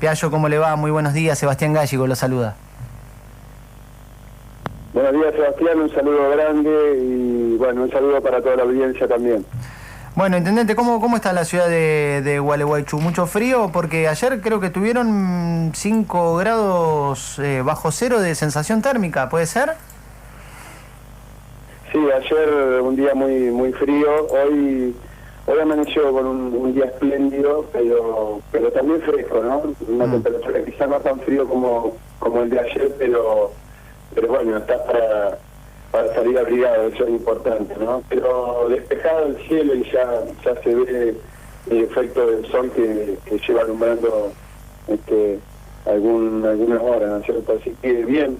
Piayo, ¿cómo le va? Muy buenos días, Sebastián Gallego lo saluda. Buenos días, Sebastián, un saludo grande y bueno, un saludo para toda la audiencia también. Bueno, intendente, ¿cómo está la ciudad de Gualeguaychú? ¿Mucho frío? Porque ayer creo que tuvieron 5 grados bajo cero de sensación térmica, ¿puede ser? Sí, ayer un día muy frío, hoy amaneció con un día espléndido, pero también fresco, ¿no? Una temperatura quizá no tan frío como el de ayer, pero bueno, está para salir abrigado, eso es importante, ¿no? Pero despejado el cielo y ya se ve el efecto del sol que lleva alumbrando algunas horas, ¿no es cierto? Así que bien,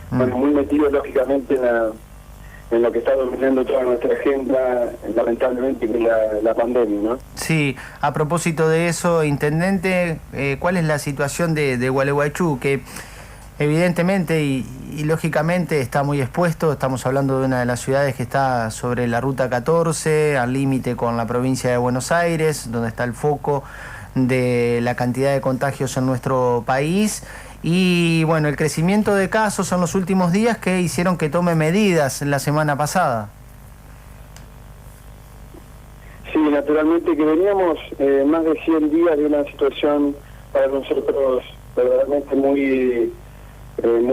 bueno, muy metido lógicamente en lo que está dominando toda nuestra agenda, lamentablemente, que es la pandemia, ¿no? Sí, a propósito de eso, intendente, ¿cuál es la situación de Gualeguaychú? Que evidentemente y lógicamente está muy expuesto. Estamos hablando de una de las ciudades que está sobre la Ruta 14, al límite con la provincia de Buenos Aires, donde está el foco de la cantidad de contagios en nuestro país. Y bueno, el crecimiento de casos en los últimos días que hicieron que tome medidas la semana pasada. Sí, naturalmente que veníamos más de 100 días de una situación para nosotros verdaderamente muy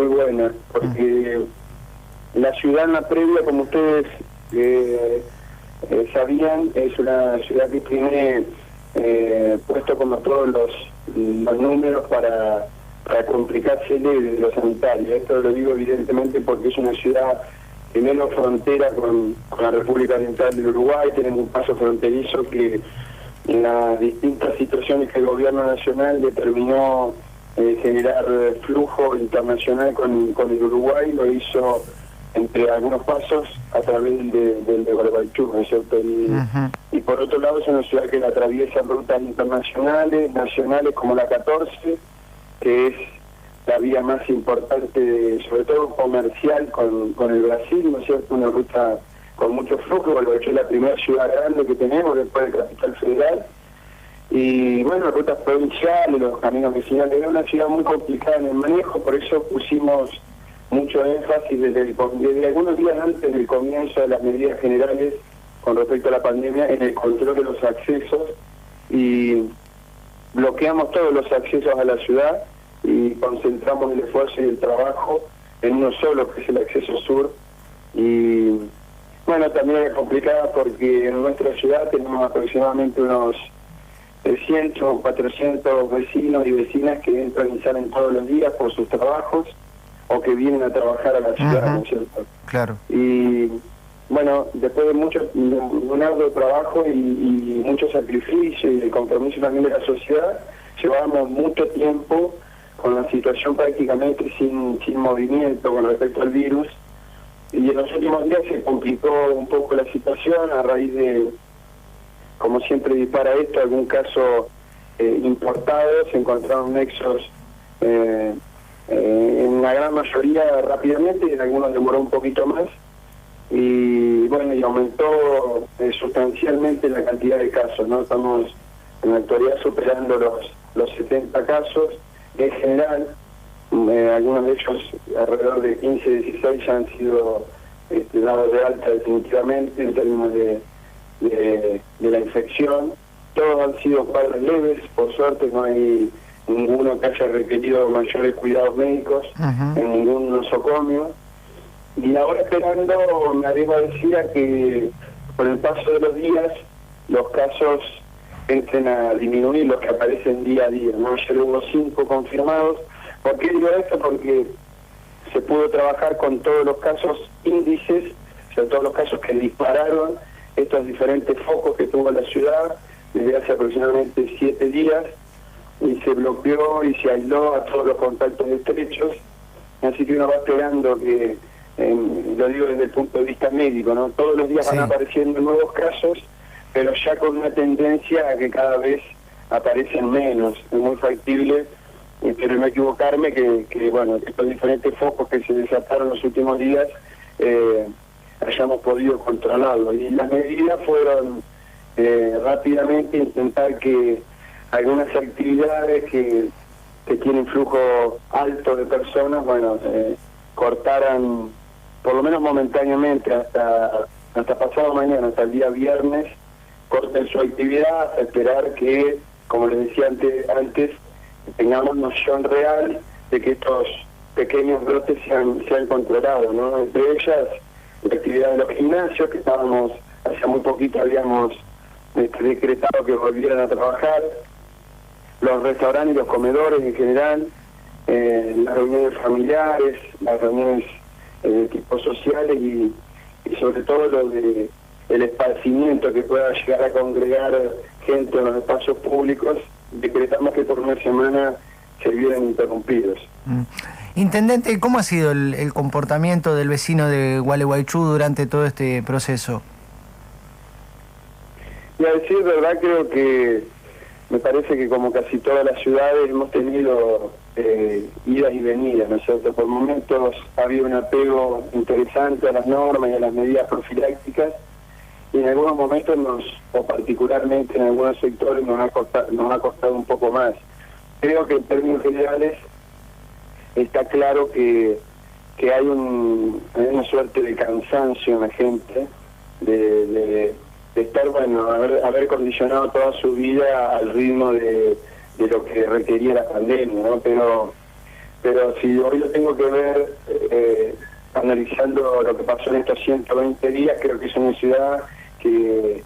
buena, porque la ciudad en la previa, como ustedes sabían, es una ciudad que tiene puesto como todos los números para complicarse de lo sanitario. Esto lo digo evidentemente porque es una ciudad primero frontera con la República Oriental del Uruguay. Tenemos un paso fronterizo que en las distintas situaciones que el gobierno nacional determinó generar flujo internacional con el Uruguay, lo hizo entre algunos pasos a través del de Gualeguaychú, ¿no es cierto? Y por otro lado es una ciudad que la atraviesa rutas internacionales, nacionales como la 14, que es la vía más importante, sobre todo comercial, con el Brasil, ¿no es cierto? Una ruta con mucho flujo. Gualeguaychú es la primera ciudad grande que tenemos después de Capital Federal. Y bueno, rutas provinciales, los caminos vecinales, es una ciudad muy complicada en el manejo, por eso pusimos mucho énfasis desde algunos días antes del comienzo de las medidas generales con respecto a la pandemia en el control de los accesos, y bloqueamos todos los accesos a la ciudad y concentramos el esfuerzo y el trabajo en uno solo, que es el acceso sur. Y bueno, también es complicada porque en nuestra ciudad tenemos aproximadamente unos 300 o 400 vecinos y vecinas que entran y salen todos los días por sus trabajos o que vienen a trabajar a la ciudad, ¿no es cierto? Claro. Y bueno, después de un arduo trabajo y mucho sacrificio y el compromiso también de la sociedad, llevábamos mucho tiempo con la situación prácticamente sin movimiento con respecto al virus, y en los últimos días se complicó un poco la situación a raíz de, como siempre dispara esto, algún caso importado. Se encontraron nexos en la gran mayoría rápidamente, y en algunos demoró un poquito más, y bueno, y aumentó sustancialmente la cantidad de casos, ¿no? Estamos en la actualidad superando los 70 casos en general. Algunos de ellos, alrededor de 15, 16, ya han sido dados de alta definitivamente en términos de la infección. Todos han sido cuadros leves, por suerte no hay ninguno que haya requerido mayores cuidados médicos en ningún nosocomio. Y ahora esperando, me arriesgo a decir a que con el paso de los días los casos entren a disminuir, los que aparecen día a día, ¿no? Ayer hubo 5 confirmados. ¿Por qué digo esto? Porque se pudo trabajar con todos los casos índices, o sea, todos los casos que dispararon estos diferentes focos que tuvo la ciudad desde hace aproximadamente 7 días, y se bloqueó y se aisló a todos los contactos estrechos. Así que uno va esperando que, lo digo desde el punto de vista médico, ¿no? Todos los días van apareciendo nuevos casos, pero ya con una tendencia a que cada vez aparecen menos. Es muy factible, espero no equivocarme, que bueno, que estos diferentes focos que se desataron los últimos días hayamos podido controlarlo. Y las medidas fueron rápidamente intentar que algunas actividades que tienen flujo alto de personas, bueno, cortaran, por lo menos momentáneamente, hasta pasado mañana, hasta el día viernes, corten su actividad, hasta esperar que, como les decía antes, tengamos noción real de que estos pequeños brotes sean controlados, ¿no? Entre ellas, la actividad de los gimnasios, que estábamos, hace muy poquito habíamos decretado que volvieran a trabajar, los restaurantes y los comedores en general, las reuniones familiares, las reuniones de tipo sociales y sobre todo lo de el esparcimiento que pueda llegar a congregar gente en los espacios públicos, decretamos que por una semana se vieran interrumpidos. Intendente, ¿cómo ha sido el comportamiento del vecino de Gualeguaychú durante todo este proceso? Y a decir verdad, creo que me parece que como casi todas las ciudades hemos tenido idas y venidas, ¿no es cierto? Por momentos ha habido un apego interesante a las normas y a las medidas profilácticas, y en algunos momentos o particularmente en algunos sectores nos ha costado un poco más. Creo que en términos generales está claro que hay una suerte de cansancio en la gente, de estar, bueno, haber condicionado toda su vida al ritmo de lo que requería la pandemia, ¿no? Pero si hoy lo tengo que ver analizando lo que pasó en estos 120 días, creo que es una ciudad que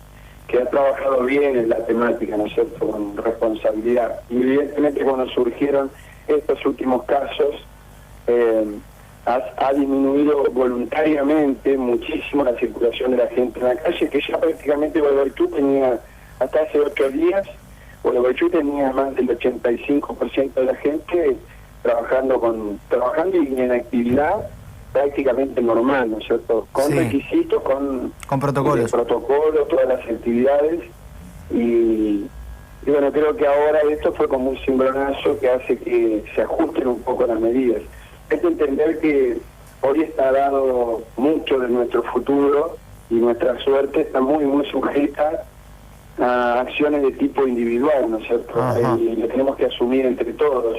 ha trabajado bien en la temática, ¿no es cierto?, con responsabilidad. Y evidentemente cuando surgieron estos últimos casos, ha disminuido voluntariamente muchísimo la circulación de la gente en la calle, que ya prácticamente Gualeguaychú tenía, hasta hace 8 días, Gualeguaychú tenía más del 85% de la gente trabajando y en actividad prácticamente normal, ¿no es cierto? Con requisitos, con protocolos. Protocolos, todas las actividades, y bueno, creo que ahora esto fue como un cimbronazo que hace que se ajusten un poco las medidas. Hay que entender que hoy está dado mucho de nuestro futuro y nuestra suerte está muy, muy sujeta a acciones de tipo individual, ¿no es cierto? Y lo tenemos que asumir entre todos.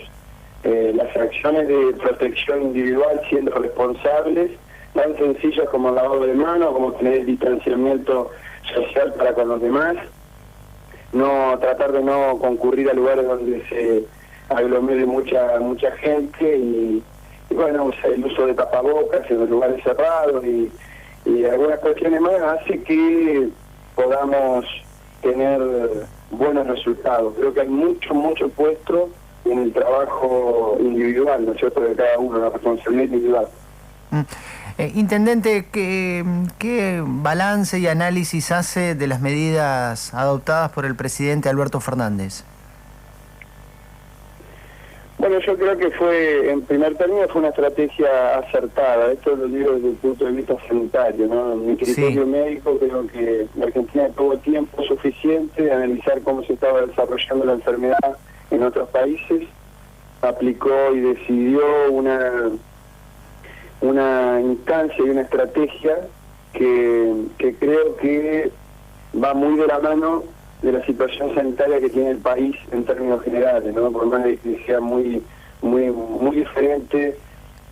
Las acciones de protección individual siendo responsables, tan sencillas como el lavado de manos, como tener el distanciamiento social para con los demás, tratar de no concurrir a lugares donde se aglomere mucha gente y bueno, el uso de tapabocas en los lugares cerrados y algunas cuestiones más hace que podamos tener buenos resultados. Creo que hay mucho puesto en el trabajo individual, ¿no es cierto?, de cada uno, la responsabilidad individual. Intendente, ¿qué balance y análisis hace de las medidas adoptadas por el presidente Alberto Fernández? Bueno, yo creo que en primer término fue una estrategia acertada. Esto lo digo desde el punto de vista sanitario, ¿no? Mi criterio médico, creo que la Argentina tuvo tiempo suficiente de analizar cómo se estaba desarrollando la enfermedad en otros países, aplicó y decidió una instancia y una estrategia que creo que va muy de la mano de la situación sanitaria que tiene el país en términos generales, ¿no? Por más de que sea muy diferente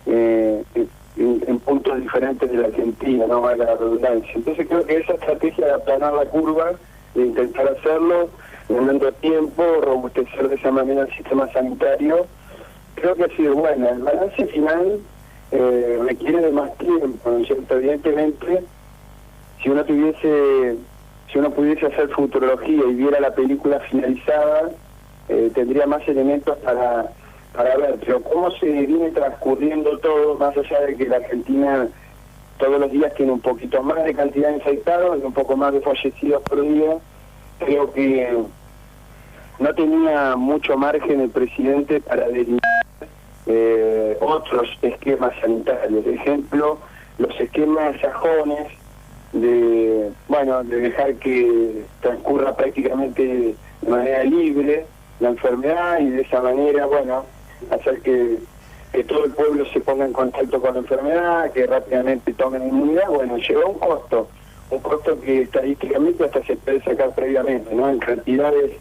en puntos diferentes de la Argentina, no valga la redundancia. Entonces creo que esa estrategia de aplanar la curva, de intentar hacerlo, ganando tiempo, robustecer de esa manera el sistema sanitario, creo que ha sido buena. El balance final requiere de más tiempo, ¿no es cierto? Evidentemente, si uno pudiese hacer futurología y viera la película finalizada, tendría más elementos para ver, pero cómo se viene transcurriendo todo, más allá de que la Argentina todos los días tiene un poquito más de cantidad de infectados y un poco más de fallecidos por día, creo que no tenía mucho margen el presidente para delinear otros esquemas sanitarios. Por ejemplo, los esquemas sajones de dejar que transcurra prácticamente de manera libre la enfermedad y de esa manera, hacer que todo el pueblo se ponga en contacto con la enfermedad, que rápidamente tomen inmunidad. Lleva un costo que estadísticamente hasta se puede sacar previamente, ¿no? En cantidades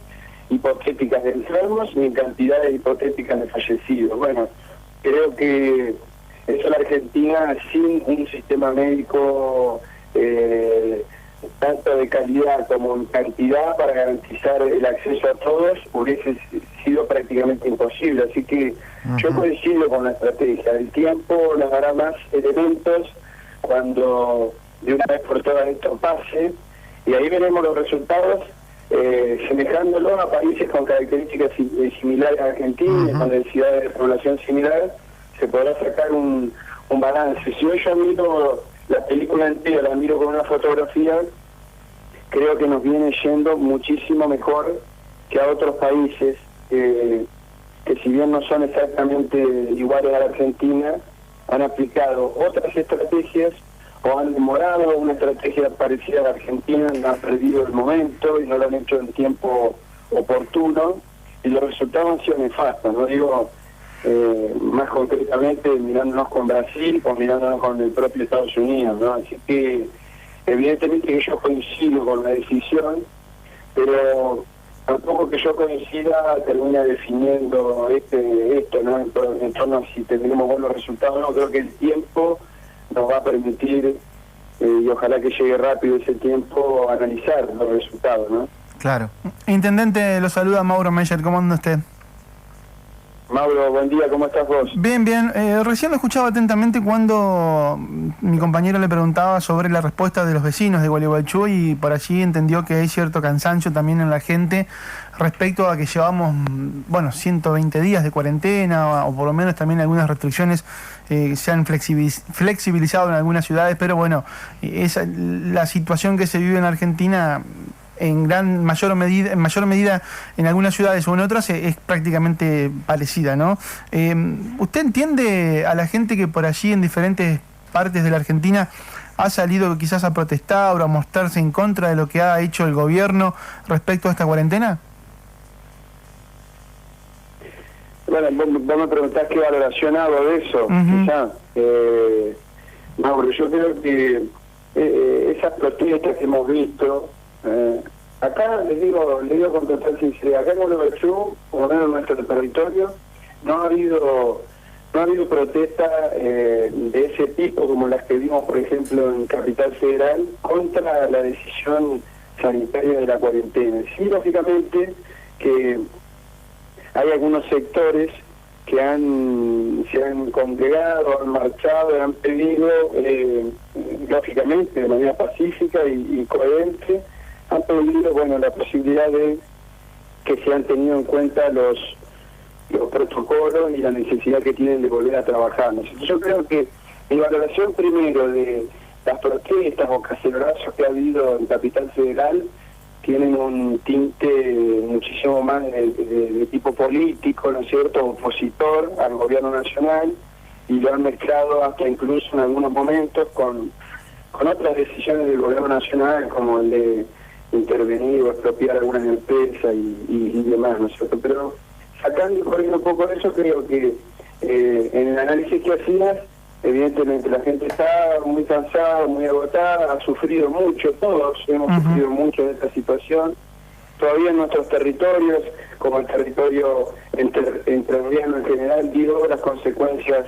hipotéticas de enfermos ni en cantidades hipotéticas de fallecidos. Bueno, creo que eso la Argentina, sin un sistema médico tanto de calidad como en cantidad para garantizar el acceso a todos, hubiese sido prácticamente imposible. Así que yo coincido con la estrategia. El tiempo nos dará más elementos cuando de una vez por todas esto pase, y ahí veremos los resultados, semejándolo a países con características similares a Argentina, con densidades de población similar, se podrá sacar un balance. Si hoy yo miro la película entera, la miro con una fotografía, creo que nos viene yendo muchísimo mejor que a otros países que si bien no son exactamente iguales a la Argentina, han aplicado otras estrategias o han demorado una estrategia parecida a la Argentina, han perdido el momento y no lo han hecho en tiempo oportuno, y los resultados han sido nefastos. No digo más concretamente mirándonos con Brasil o mirándonos con el propio Estados Unidos, ¿no? Así que evidentemente que yo coincido con la decisión, pero tampoco que yo coincida termina definiendo esto, ¿no? En torno a si tendremos buenos resultados. No, creo que el tiempo nos va a permitir, y ojalá que llegue rápido ese tiempo, analizar los resultados, ¿no? Claro. Intendente, lo saluda Mauro Meyer, ¿cómo anda usted? Mauro, buen día, ¿cómo estás vos? Bien, bien. Recién lo escuchaba atentamente cuando mi compañero le preguntaba sobre la respuesta de los vecinos de Gualeguaychú, y por allí entendió que hay cierto cansancio también en la gente respecto a que llevamos, 120 días de cuarentena, o por lo menos también algunas restricciones se han flexibilizado en algunas ciudades, pero bueno, la situación que se vive en Argentina en mayor medida en algunas ciudades o en otras es prácticamente parecida, ¿no? ¿Usted entiende a la gente que por allí en diferentes partes de la Argentina ha salido quizás a protestar o a mostrarse en contra de lo que ha hecho el gobierno respecto a esta cuarentena? Bueno, vos me preguntás qué valoración hago de eso, quizá. Mauro, yo creo que esas protestas que hemos visto, acá les digo con total sinceridad, acá en Gualeguaychú, por lo menos en nuestro territorio, no ha habido protestas de ese tipo como las que vimos, por ejemplo, en Capital Federal, contra la decisión sanitaria de la cuarentena. Sí, lógicamente que hay algunos sectores que se han congregado, han marchado, han pedido, lógicamente, de manera pacífica y coherente, han pedido, la posibilidad de que se han tenido en cuenta los protocolos y la necesidad que tienen de volver a trabajar. Yo creo que mi valoración primero de las protestas o cacerolazos que ha habido en Capital Federal tienen un tinte muchísimo más de tipo político, ¿no es cierto?, opositor al gobierno nacional, y lo han mezclado hasta incluso en algunos momentos con otras decisiones del gobierno nacional, como el de intervenir o expropiar algunas empresas y demás, ¿no es cierto? Pero sacando y corriendo un poco de eso, creo que en el análisis que hacías, evidentemente la gente está muy cansada, muy agotada, ha sufrido mucho, todos hemos sufrido mucho de esta situación. Todavía en nuestros territorios, como el territorio entrerriano en general, las consecuencias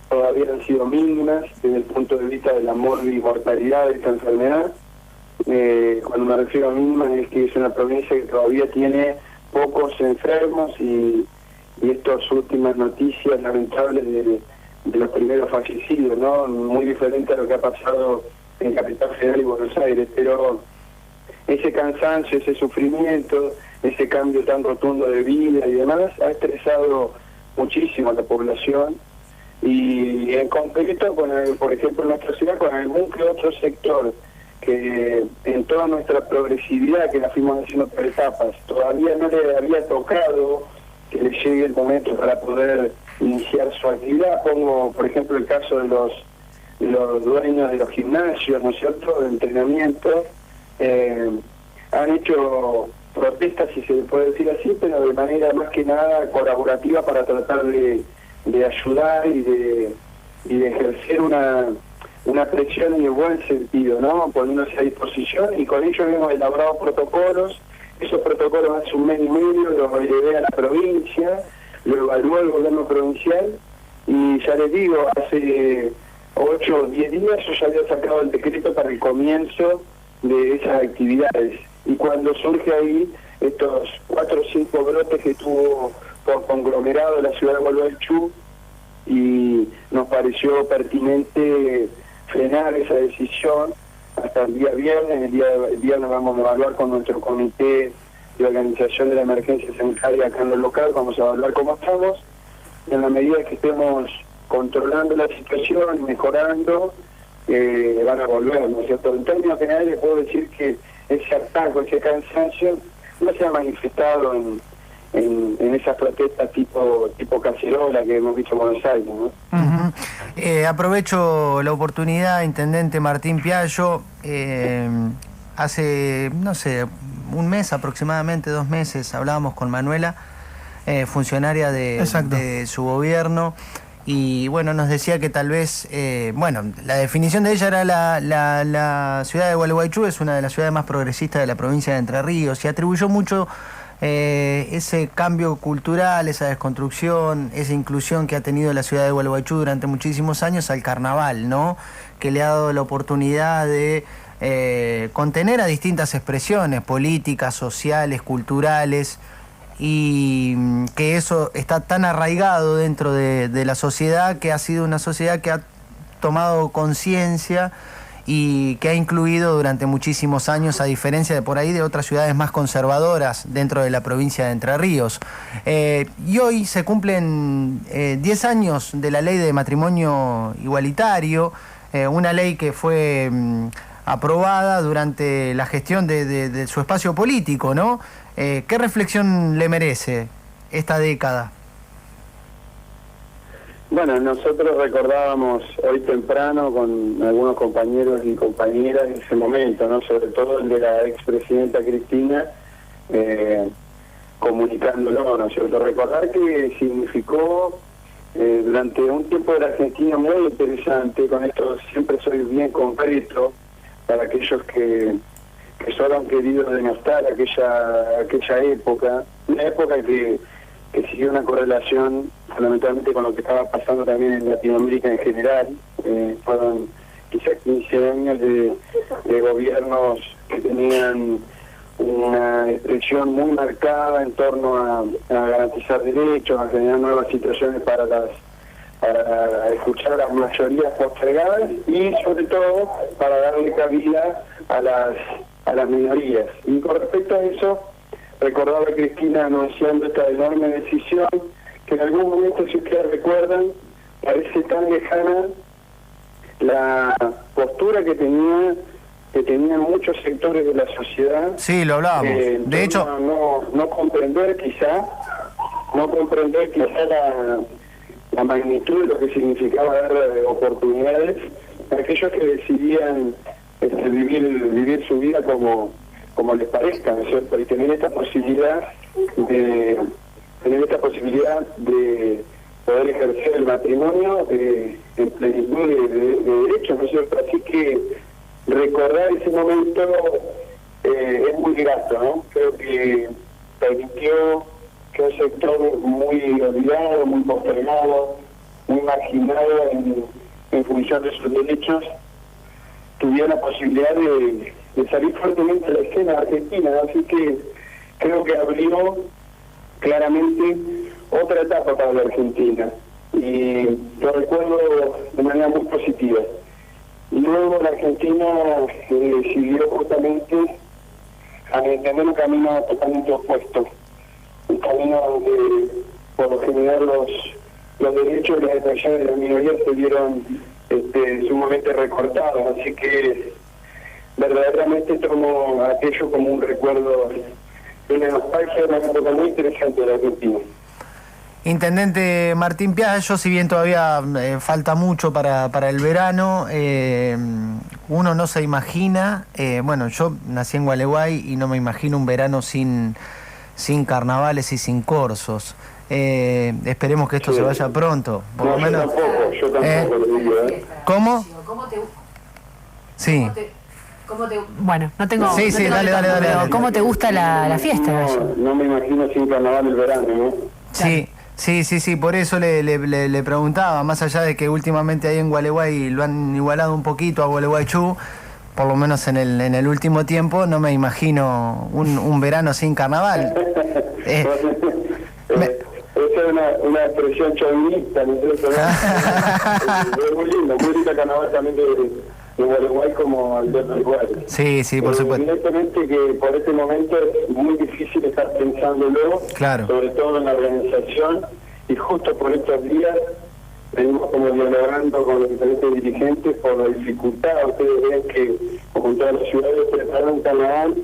todavía han sido mínimas desde el punto de vista de la mortalidad de esta enfermedad. Cuando me refiero a mínimas es que es una provincia que todavía tiene pocos enfermos, y estas últimas noticias lamentables de los primeros fallecidos, ¿no? Muy diferente a lo que ha pasado en Capital Federal y Buenos Aires, pero ese cansancio, ese sufrimiento, ese cambio tan rotundo de vida y demás ha estresado muchísimo a la población, y en concreto, por ejemplo, en nuestra ciudad, con algún que otro sector que en toda nuestra progresividad, que la fuimos haciendo por etapas, todavía no le había tocado que le llegue el momento para poder iniciar su actividad. Pongo, por ejemplo, el caso de los dueños de los gimnasios, ¿no es cierto?, de entrenamiento. Han hecho protestas, si se puede decir así, pero de manera más que nada colaborativa, para tratar de ayudar y de ejercer una presión en el buen sentido, ¿no?, poniéndose a disposición, y con ello hemos elaborado protocolos Esos protocolos hace un mes y medio los llevé a la provincia, lo evaluó el gobierno provincial y ya les digo, hace 8 o 10 días yo ya había sacado el decreto para el comienzo de esas actividades. Y cuando surge ahí estos 4 o 5 brotes que tuvo por conglomerado la ciudad de Gualeguaychú, y nos pareció pertinente frenar esa decisión hasta el día viernes. El viernes vamos a evaluar con nuestro comité de organización de la emergencia sanitaria acá en el local, vamos a evaluar cómo estamos, y en la medida que estemos controlando la situación y mejorando, van a volver, ¿no es cierto? En términos generales les puedo decir que ese hartazgo, ese cansancio no se ha manifestado en esas protestas tipo cacerola que hemos visto en Buenos Aires, ¿no? Aprovecho la oportunidad, Intendente Martín Piallo. Hace, no sé, un mes aproximadamente, 2 meses, hablábamos con Manuela, funcionaria de su gobierno, y bueno, nos decía que tal vez, bueno, la definición de ella era la ciudad de Gualeguaychú es una de las ciudades más progresistas de la provincia de Entre Ríos, y atribuyó mucho ese cambio cultural, esa desconstrucción, esa inclusión que ha tenido la ciudad de Gualeguaychú durante muchísimos años al carnaval, ¿no? Que le ha dado la oportunidad de contener a distintas expresiones políticas, sociales, culturales, y que eso está tan arraigado dentro de la sociedad, que ha sido una sociedad que ha tomado conciencia y que ha incluido durante muchísimos años, a diferencia de por ahí de otras ciudades más conservadoras dentro de la provincia de Entre Ríos. Y hoy se cumplen 10 años de la ley de matrimonio igualitario, una ley que fue aprobada durante la gestión de su espacio político, ¿no? ¿Qué reflexión le merece esta década? Bueno, nosotros recordábamos hoy temprano con algunos compañeros y compañeras en ese momento, ¿no? Sobre todo el de la expresidenta Cristina, comunicándolo, ¿no es cierto? Recordar que significó durante un tiempo de la Argentina muy interesante. Con esto siempre soy bien concreto para aquellos que solo han querido denostar aquella época, una época que siguió una correlación fundamentalmente con lo que estaba pasando también en Latinoamérica en general. Fueron quizás 15 años de gobiernos que tenían una expresión muy marcada en torno a garantizar derechos, a generar nuevas situaciones para escuchar a las mayorías postergadas y sobre todo para darle cabida a las minorías. Y con respecto a eso, recordaba a Cristina anunciando esta enorme decisión que en algún momento, si ustedes recuerdan, parece tan lejana la postura que tenían muchos sectores de la sociedad. Sí, lo hablábamos. De hecho, no comprender quizá la magnitud de lo que significaba dar oportunidades a aquellos que decidían vivir su vida como les parezca, ¿no es cierto? Y tener esta posibilidad de poder ejercer el matrimonio en plenitud de derechos, ¿no es cierto? Así que recordar ese momento es muy grato, ¿no? Creo que permitió que un sector muy olvidado, muy postergado, muy marginado en función de sus derechos, tuviera la posibilidad de salir fuertemente a la escena argentina, ¿no? Así que creo que abrió claramente otra etapa para la Argentina y lo recuerdo de manera muy positiva. Y luego la Argentina siguió justamente a entender un camino totalmente opuesto, un camino donde por lo general los derechos y las expresiones de las minorías se vieron sumamente recortados, así que verdaderamente tomo aquello como un recuerdo de una nostalgia, una época muy interesante de la Argentina. Intendente Martín Piallo, si bien todavía falta mucho para el verano, uno no se imagina, bueno, yo nací en Gualeguay y no me imagino un verano sin carnavales y sin corsos. Esperemos que esto se vaya pronto, por lo menos. Yo tampoco lo digo, ¿Cómo? ¿Cómo te... Sí. Bueno, no tengo... Sí, sí, dale. Pero ¿cómo te gusta la fiesta, Gallo? No me imagino sin carnaval el verano, ¿no? Sí, por eso le preguntaba, más allá de que últimamente ahí en Gualeguay lo han igualado un poquito a Gualeguaychú, por lo menos en el último tiempo, no me imagino un verano sin carnaval. Esa es una expresión chauvinista, ¿no es cierto? Es muy lindo carnaval también de Gualeguay como el de Uruguay. Sí, por supuesto. Evidentemente que por este momento es muy difícil estar pensándolo, claro, sobre todo en la organización, y justo por estos días venimos como dialogando con los diferentes dirigentes por la dificultad. Ustedes ven que, como en todas las ciudades, preparar un carnaval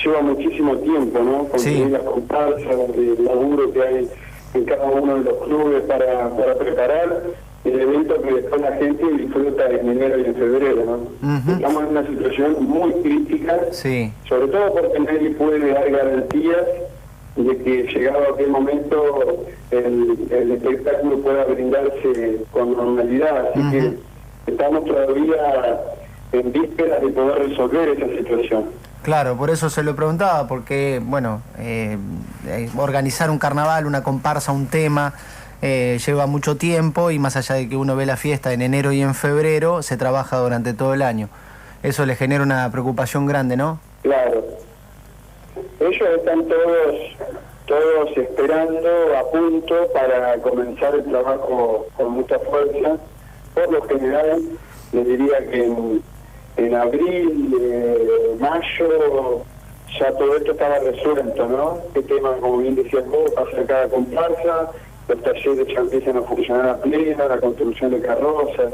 lleva muchísimo tiempo, ¿no? Conseguir las comparsas, el laburo que hay en cada uno de los clubes para preparar el evento que después la gente disfruta en enero y en febrero, ¿no? Estamos en una situación muy crítica, sobre todo porque nadie puede dar garantías de que llegado a aquel momento el espectáculo pueda brindarse con normalidad, así que estamos todavía en vísperas de poder resolver esa situación. Claro, por eso se lo preguntaba, porque, bueno, organizar un carnaval, una comparsa, un tema, lleva mucho tiempo, y más allá de que uno ve la fiesta en enero y en febrero, se trabaja durante todo el año. Eso le genera una preocupación grande, ¿no? Claro. Ellos están todos esperando, a punto, para comenzar el trabajo con mucha fuerza. Por lo general, les diría que en abril, mayo, ya todo esto estaba resuelto, ¿no? Este tema, como bien decías vos, pasa cada comparsa, los talleres ya empiezan a funcionar a pleno, la construcción de carrozas,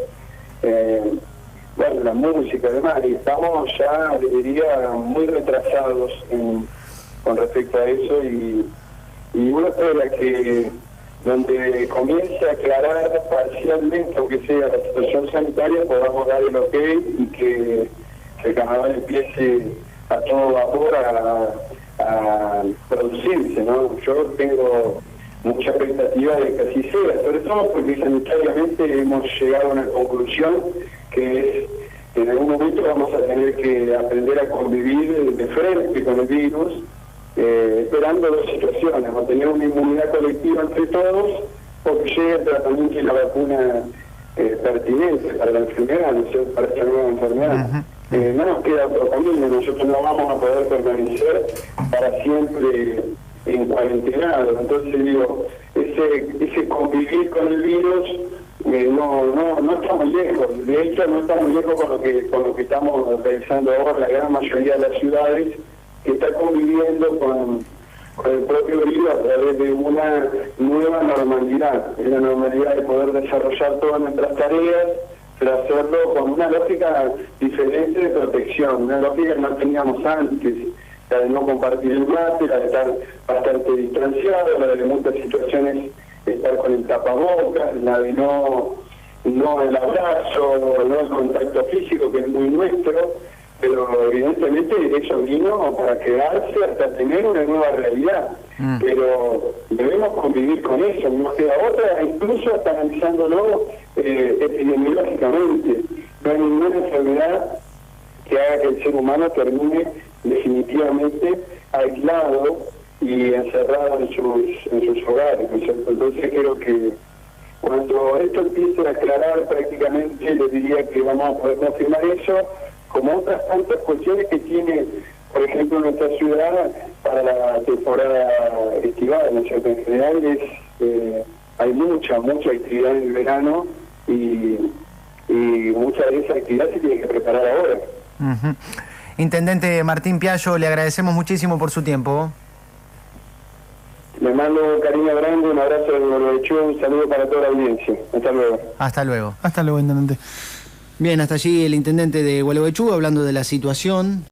bueno, la música y demás, y estamos ya, les diría, muy retrasados con respecto a eso, y uno espera que donde comience a aclarar parcialmente, aunque sea la situación sanitaria, podamos dar el ok y que el carnaval empiece a todo vapor a producirse, ¿no? Yo tengo mucha expectativa de que así sea, sobre todo porque sanitariamente hemos llegado a una conclusión que es que en algún momento vamos a tener que aprender a convivir de frente con el virus, esperando dos situaciones: o tener una inmunidad colectiva entre todos, o que llegue el tratamiento y la vacuna pertinente para la enfermedad, ¿no? Para esta nueva enfermedad. No nos queda otro camino, nosotros no vamos a poder permanecer para siempre en cuarentenados. Entonces digo, ese convivir con el virus no está muy lejos. De hecho, no está muy lejos con lo que estamos realizando ahora la gran mayoría de las ciudades, que está conviviendo con el propio virus a través de una nueva normalidad, la normalidad de poder desarrollar todas nuestras tareas, pero hacerlo con una lógica diferente de protección, una lógica que no teníamos antes, la de no compartir el mate, la de estar bastante distanciado, la de en muchas situaciones estar con el tapabocas, la de no el abrazo, no el contacto físico, que es muy nuestro, pero evidentemente eso vino para quedarse hasta tener una nueva realidad. Pero debemos convivir con eso, no queda otra, incluso hasta analizándolo epidemiológicamente. No hay ninguna enfermedad que haga que el ser humano termine definitivamente aislado y encerrado en sus hogares, ¿no es cierto? Entonces creo que cuando esto empiece a aclarar, prácticamente les diría que vamos a poder confirmar eso, como otras tantas cuestiones que tiene, por ejemplo, nuestra ciudad para la temporada estival, ¿no es cierto? En general hay mucha actividad en el verano, y mucha de esa actividad se tiene que preparar ahora. Intendente Martín Piallo, le agradecemos muchísimo por su tiempo. Le mando un cariño grande, un abrazo de Gualeguaychú, un saludo para toda la audiencia. Hasta luego. Hasta luego. Hasta luego, intendente. Bien, hasta allí el intendente de Gualeguaychú hablando de la situación.